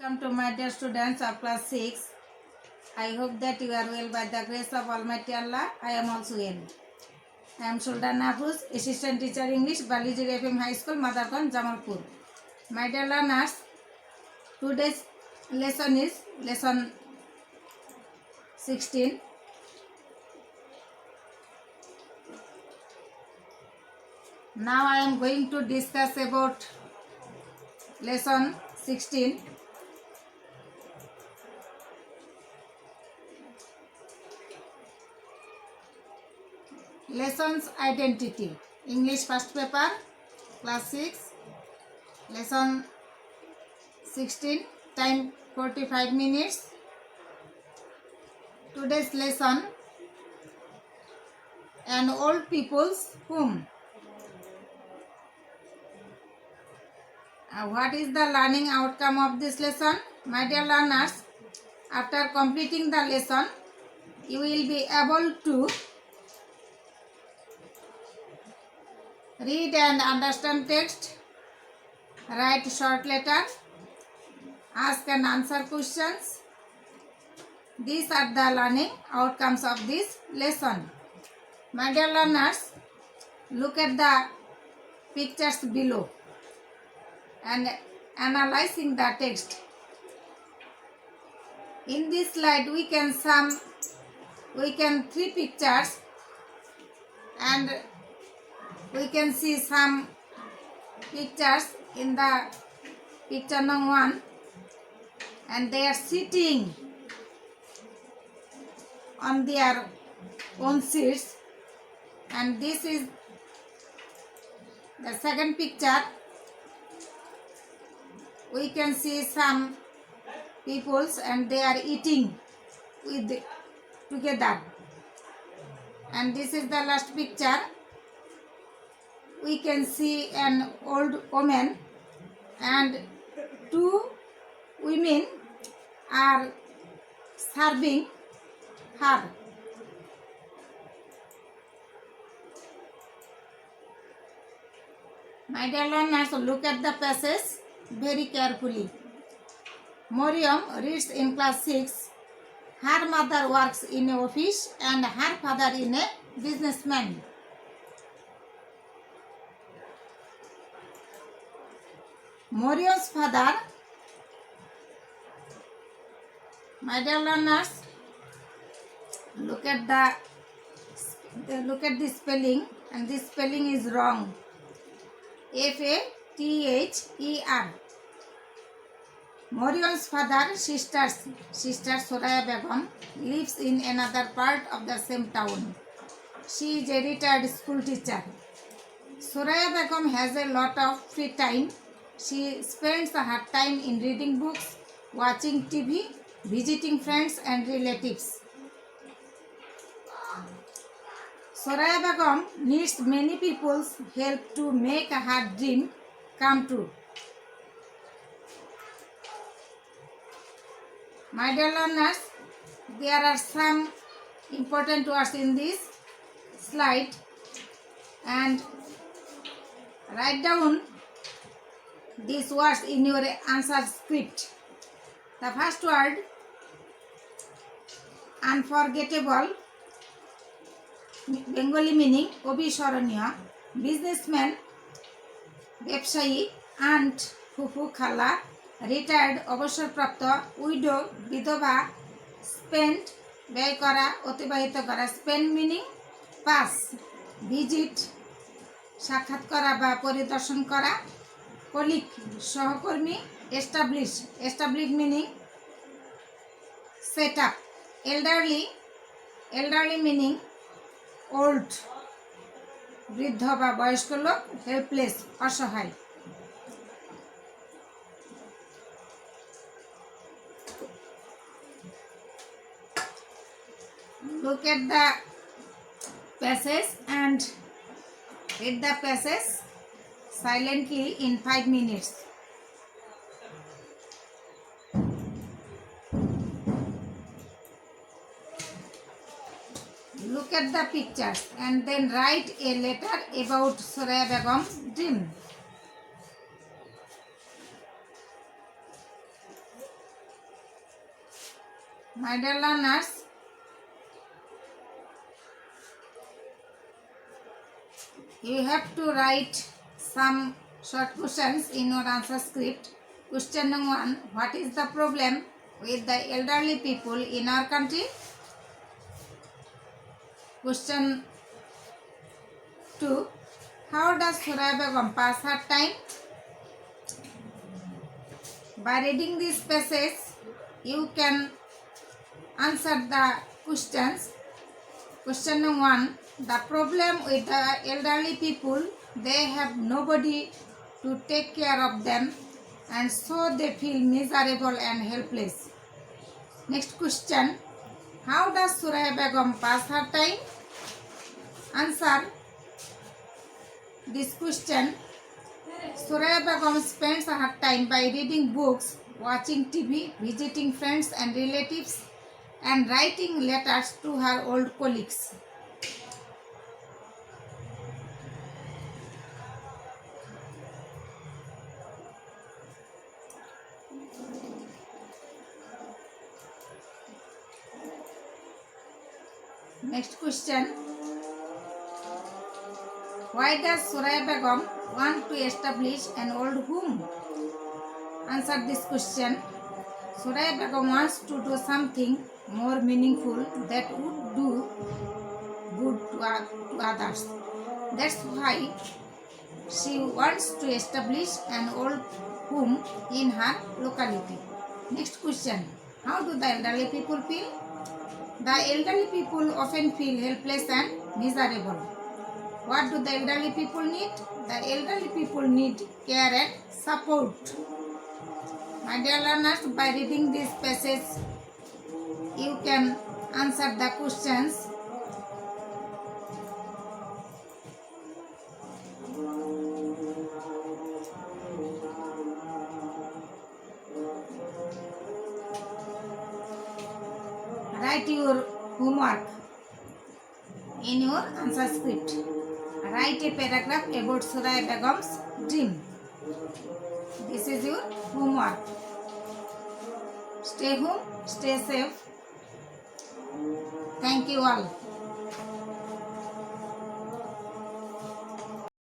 Welcome to my dear students of class 6. I hope that you are well by the grace of Almighty Allah. I am also well. I am Sultan Nafuz, Assistant Teacher English, Balijir FM High School, Madarkan, Jamalpur. My dear learners, today's lesson is lesson 16. Now I am going to discuss about lesson 16. Lessons identity. English first paper, class 6, lesson 16, time 45 minutes. Today's lesson, an old people's home. What is the learning outcome of this lesson? My dear learners, after completing the lesson, you will be able to read and understand text, write short letter, ask and answer questions. These are the learning outcomes of this lesson. My dear learners, look at the pictures below and analyzing the text. In this slide we can three pictures and we can see some pictures in the picture number 1 and they are sitting on their own seats, and this is the second picture. We can see some peoples and they are eating together, and this is the last picture. We can see an old woman and two women are serving her. My dear learners, look at the passage very carefully. Miriam reads in class 6. Her mother works in an office and her father in a businessman. Miriam's father, my dear learners, look at the spelling, and this spelling is wrong. Father. Miriam's father, sister Soraya Begum, lives in another part of the same town. She is a retired school teacher. Soraya Begum has a lot of free time. She spends her time in reading books, watching TV, visiting friends and relatives. Soraya Begum needs many people's help to make her dream come true. My dear learners, there are some important words in this slide, and write down these words in your answer script. The first word, unforgettable, Bengali meaning অবিস্মরণীয়, businessman, ব্যবসায়ী, aunt, ফুফু, খালা, retired, অবসরপ্রাপ্ত, widow, বিধবা, spend, ব্যয় করা, অতিবাহিত করা, spend meaning pass, visit, সাক্ষাৎ করা বা পরিদর্শন করা, colleague, সহকর্মী, establish meaning set up, elderly meaning old, বৃদ্ধ বা বয়স্ক লোক, helpless, অসহায়. Look at the passage and read the passage silently in 5 minutes. Look at the pictures and then write a letter about Soraya Begum's dream. My dear learners, you have to write some short questions in your answer script. Question number 1. What is the problem with the elderly people in our country? Question 2. How does Suraya Begum pass her time? By reading these passages, you can answer the questions. Question number 1. The problem with the elderly people, they have nobody to take care of them, and so they feel miserable and helpless. Next question. How does Suraya Begum pass her time? Answer this question. Suraya Begum spends her time by reading books, watching TV, visiting friends and relatives, and writing letters to her old colleagues. Next question. Why does Suraya Begum want to establish an old home? Answer this question. Suraya Begum wants to do something more meaningful that would do good to others. That's why she wants to establish an old home in her locality. Next question. How do the elderly people feel? The elderly people often feel helpless and miserable. What do the elderly people need? The elderly people need care and support. My dear learners, by reading this passage, you can answer the questions. Write your homework in your answer script. Write a paragraph about Suraya Begum's dream. This is your homework. Stay home, stay safe. Thank you all.